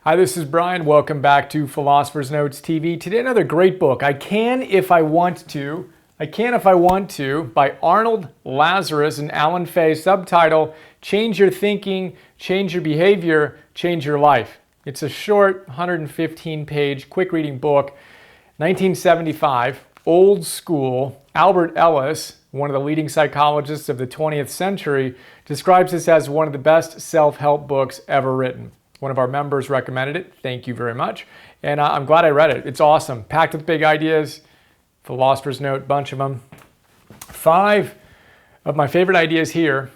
Hi, this is Brian. Welcome back to Philosopher's Notes TV. Today, another great book, I Can If I Want To by Arnold Lazarus and Alan Fay. Subtitle, Change Your Thinking, Change Your Behavior, Change Your Life. It's a short 115-page quick reading book. 1975, old school. Albert Ellis, one of the leading psychologists of the 20th century, describes this as one of the best self-help books ever written. One of our members recommended it. Thank you very much. And I'm glad I read it. It's awesome. Packed with big ideas. Philosopher's Note, bunch of them. 5 of my favorite ideas here.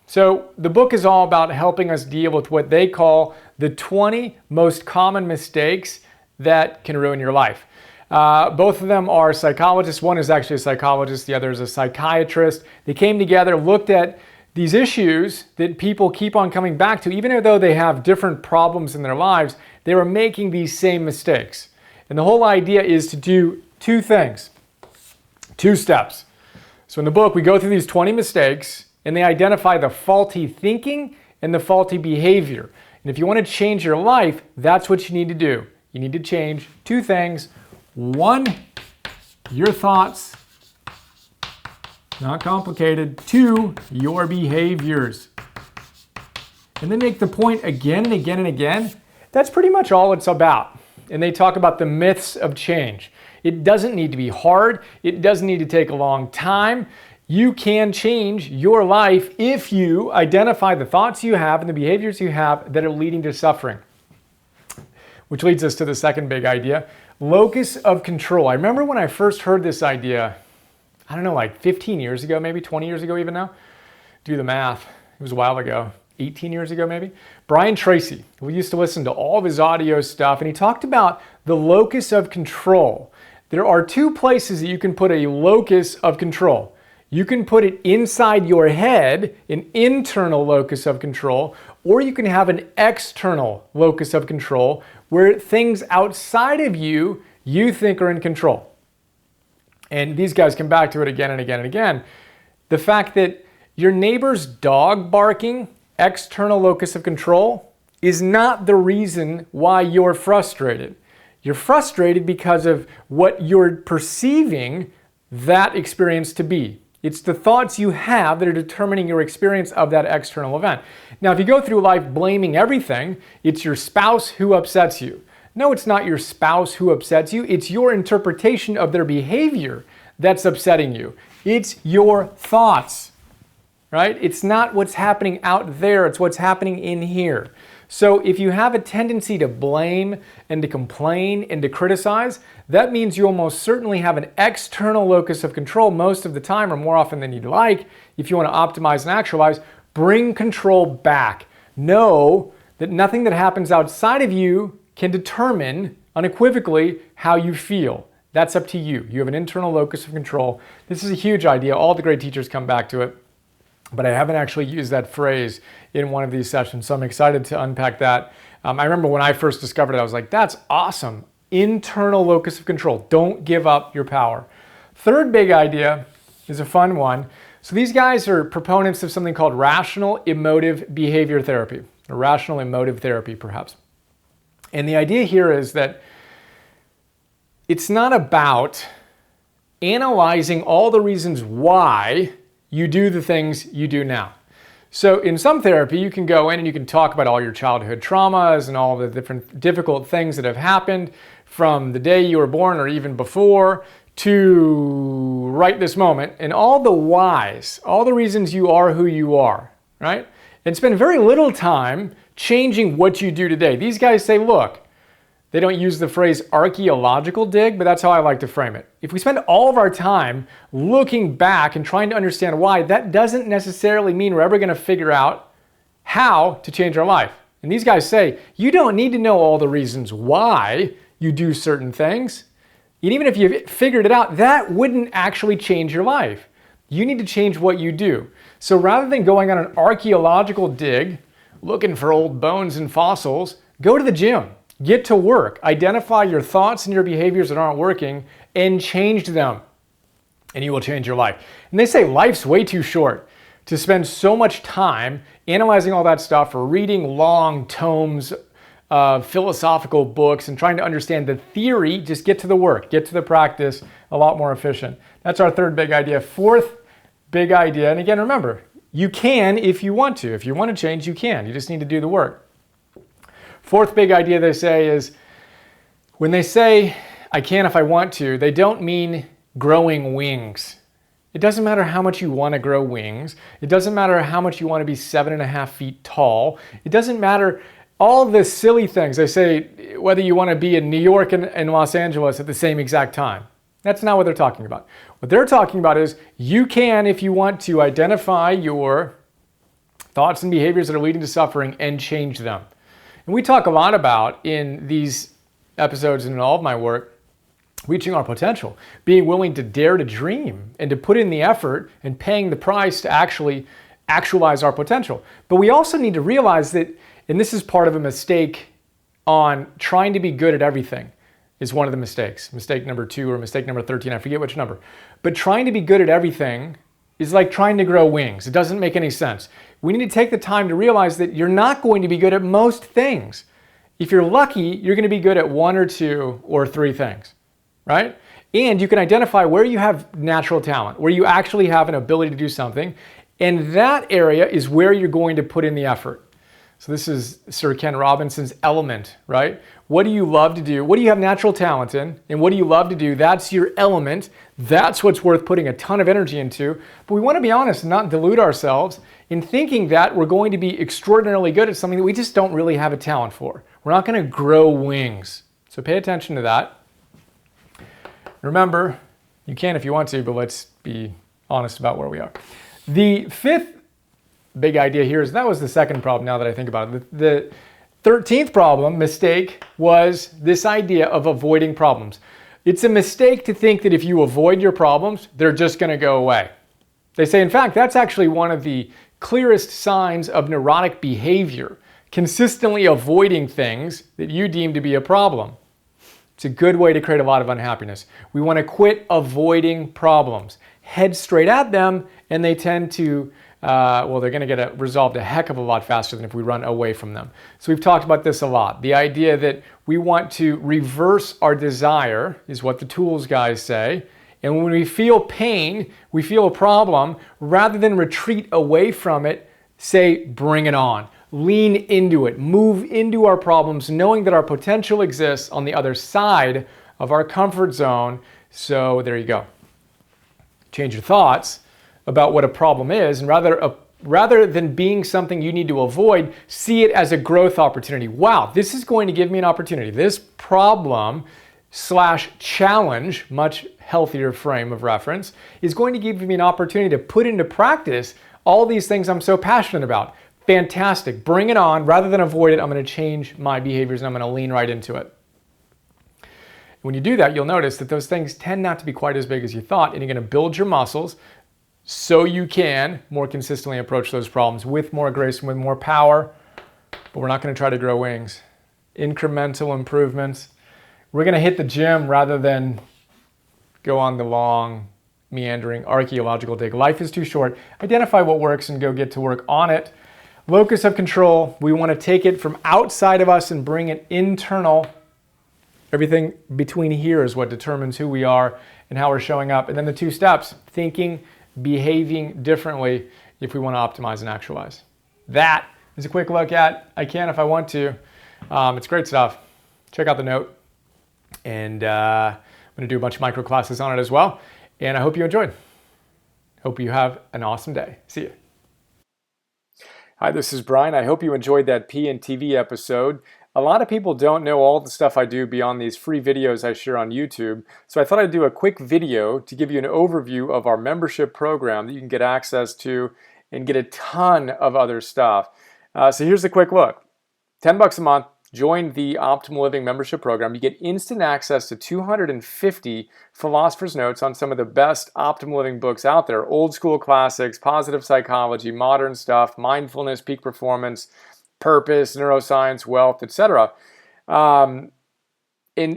So the book is all about helping us deal with what they call the 20 most common mistakes that can ruin your life. Both of them are psychologists. One is actually a psychologist. The other is a psychiatrist. They came together, looked at these issues that people keep on coming back to, even though they have different problems in their lives, they were making these same mistakes. And the whole idea is to do 2 things, 2 steps. So in the book, we go through these 20 mistakes and they identify the faulty thinking and the faulty behavior. And if you want to change your life, that's what you need to do. You need to change 2 things. 1, your thoughts. Not complicated. 2, your behaviors. And then make the point again and again and again. That's pretty much all it's about. And they talk about the myths of change. It doesn't need to be hard. It doesn't need to take a long time. You can change your life if you identify the thoughts you have and the behaviors you have that are leading to suffering. Which leads us to the second big idea, locus of control. I remember when I first heard this idea, I don't know, like 15 years ago, maybe 20 years ago even now. Do the math. It was a while ago, 18 years ago maybe. Brian Tracy, we used to listen to all of his audio stuff, and he talked about the locus of control. There are 2 places that you can put a locus of control. You can put it inside your head, an internal locus of control, or you can have an external locus of control where things outside of you, you think are in control. And these guys come back to it again and again and again. The fact that your neighbor's dog barking, external locus of control, is not the reason why you're frustrated. You're frustrated because of what you're perceiving that experience to be. It's the thoughts you have that are determining your experience of that external event. Now, if you go through life blaming everything, it's your spouse who upsets you. No, it's not your spouse who upsets you. It's your interpretation of their behavior that's upsetting you. It's your thoughts, right? It's not what's happening out there. It's what's happening in here. So if you have a tendency to blame and to complain and to criticize, that means you almost certainly have an external locus of control most of the time, or more often than you'd like. If you want to optimize and actualize, bring control back. Know that nothing that happens outside of you can determine unequivocally how you feel. That's up to you. You have an internal locus of control. This is a huge idea. All the great teachers come back to it, but I haven't actually used that phrase in one of these sessions, so I'm excited to unpack that. I remember when I first discovered it, I was like, that's awesome. Internal locus of control. Don't give up your power. Third big idea is a fun one. So these guys are proponents of something called rational emotive behavior therapy, or rational emotive therapy perhaps. And the idea here is that it's not about analyzing all the reasons why you do the things you do now. So in some therapy, you can go in and you can talk about all your childhood traumas and all the different difficult things that have happened from the day you were born or even before to right this moment, and all the whys, all the reasons you are who you are, right? And spend very little time changing what you do today. These guys say, look, they don't use the phrase archaeological dig, but that's how I like to frame it. If we spend all of our time looking back and trying to understand why, that doesn't necessarily mean we're ever going to figure out how to change our life. And these guys say, you don't need to know all the reasons why you do certain things. And even if you figured it out, that wouldn't actually change your life. You need to change what you do. So rather than going on an archaeological dig, looking for old bones and fossils, go to the gym. Get to work. Identify your thoughts and your behaviors that aren't working and change them. And you will change your life. And they say life's way too short to spend so much time analyzing all that stuff or reading long tomes of philosophical books and trying to understand the theory. Just get to the work, get to the practice, a lot more efficient. That's our third big idea. Fourth big idea, and again, remember, you can if you want to. If you want to change, you can. You just need to do the work. Fourth big idea they say is, when they say, I can if I want to, they don't mean growing wings. It doesn't matter how much you want to grow wings. It doesn't matter how much you want to be 7.5 feet tall. It doesn't matter all the silly things. They say whether you want to be in New York and Los Angeles at the same exact time. That's not what they're talking about. What they're talking about is you can, if you want to, identify your thoughts and behaviors that are leading to suffering and change them. And we talk a lot about in these episodes and in all of my work, reaching our potential, being willing to dare to dream and to put in the effort and paying the price to actually actualize our potential. But we also need to realize that, and this is part of a mistake on trying to be good at everything, is one of the mistakes. Mistake number 2 or mistake number 13, I forget which number. But trying to be good at everything is like trying to grow wings. It doesn't make any sense. We need to take the time to realize that you're not going to be good at most things. If you're lucky, you're going to be good at 1 or 2 or 3 things. Right? And you can identify where you have natural talent, where you actually have an ability to do something, and that area is where you're going to put in the effort. So this is Sir Ken Robinson's element, right? What do you love to do? What do you have natural talent in? And what do you love to do? That's your element. That's what's worth putting a ton of energy into. But we want to be honest and not delude ourselves in thinking that we're going to be extraordinarily good at something that we just don't really have a talent for. We're not going to grow wings. So pay attention to that. Remember, you can if you want to, but let's be honest about where we are. The fifth big idea here is, that was the second problem now that I think about it. The 13th problem, mistake, was this idea of avoiding problems. It's a mistake to think that if you avoid your problems, they're just going to go away. They say, in fact, that's actually one of the clearest signs of neurotic behavior, consistently avoiding things that you deem to be a problem. It's a good way to create a lot of unhappiness. We want to quit avoiding problems. Head straight at them, and they tend to, they're going to get resolved a heck of a lot faster than if we run away from them. So we've talked about this a lot. The idea that we want to reverse our desire is what the tools guys say. And when we feel pain, we feel a problem, rather than retreat away from it, say, bring it on. Lean into it, move into our problems, knowing that our potential exists on the other side of our comfort zone. So there you go. Change your thoughts about what a problem is, and rather than being something you need to avoid, see it as a growth opportunity. Wow, this is going to give me an opportunity. This problem / challenge, much healthier frame of reference, is going to give me an opportunity to put into practice all these things I'm so passionate about. Fantastic. Bring it on. Rather than avoid it, I'm going to change my behaviors and I'm going to lean right into it. When you do that, you'll notice that those things tend not to be quite as big as you thought, and you're going to build your muscles so you can more consistently approach those problems with more grace and with more power. But we're not going to try to grow wings. Incremental improvements. We're going to hit the gym rather than go on the long, meandering archaeological dig. Life is too short. Identify what works and go get to work on it. Locus of control, we want to take it from outside of us and bring it internal. Everything between here is what determines who we are and how we're showing up. And then the 2 steps, thinking, behaving differently if we want to optimize and actualize. That is a quick look at I Can If I Want To. It's great stuff. Check out the note. And I'm going to do a bunch of micro classes on it as well. And I hope you enjoyed. Hope you have an awesome day. See you. Hi, this is Brian. I hope you enjoyed that PNTV episode. A lot of people don't know all the stuff I do beyond these free videos I share on YouTube, so I thought I'd do a quick video to give you an overview of our membership program that you can get access to and get a ton of other stuff. So here's a quick look. $10 a month, join the Optimal Living membership program. You get instant access to 250 philosopher's notes on some of the best optimal living books out there. Old school classics, positive psychology, modern stuff, mindfulness, peak performance, purpose, neuroscience, wealth, etc. And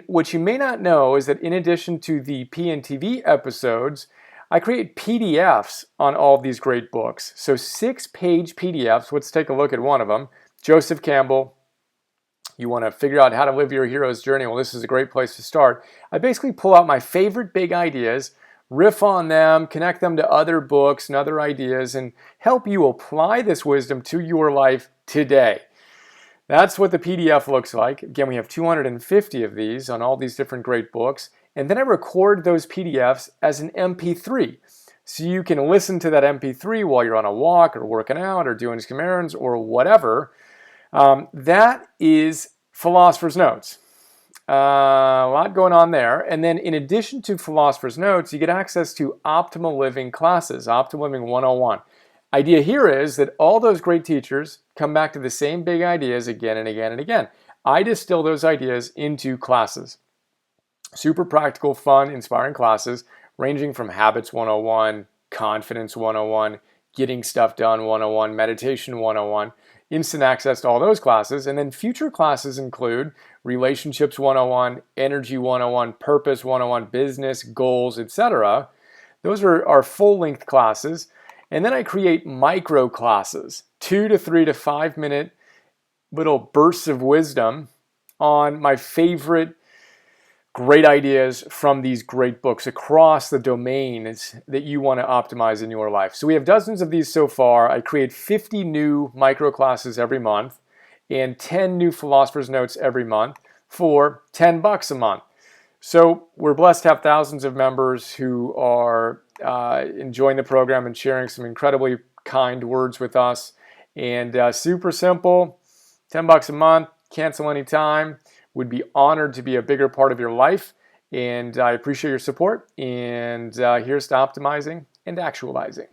what you may not know is that in addition to the PNTV episodes, I create PDFs on all of these great books. So 6-page PDFs. Let's take a look at one of them. Joseph Campbell, you want to figure out how to live your hero's journey, well, this is a great place to start. I basically pull out my favorite big ideas, riff on them, connect them to other books and other ideas, and help you apply this wisdom to your life today. That's what the PDF looks like. Again, we have 250 of these on all these different great books. And then I record those PDFs as an MP3. So you can listen to that MP3 while you're on a walk or working out or doing some errands or whatever. That is Philosopher's Notes. A lot going on there. And then in addition to Philosopher's Notes, you get access to Optimal Living classes, Optimal Living 101. Idea here is that all those great teachers come back to the same big ideas again and again and again. I distill those ideas into classes. Super practical, fun, inspiring classes ranging from Habits 101, Confidence 101, Getting Stuff Done 101, Meditation 101, instant access to all those classes. And then future classes include Relationships 101, Energy 101, Purpose 101, Business, Goals, etc. Those are our full-length classes. And then I create micro classes, 2 to 3 to 5 minute little bursts of wisdom on my favorite great ideas from these great books across the domains that you want to optimize in your life. So we have dozens of these so far. I create 50 new micro classes every month and 10 new Philosopher's Notes every month for $10 a month. So we're blessed to have thousands of members who are enjoying the program and sharing some incredibly kind words with us. And super simple, $10 a month, cancel anytime. Would be honored to be a bigger part of your life. And I appreciate your support. And here's to optimizing and actualizing.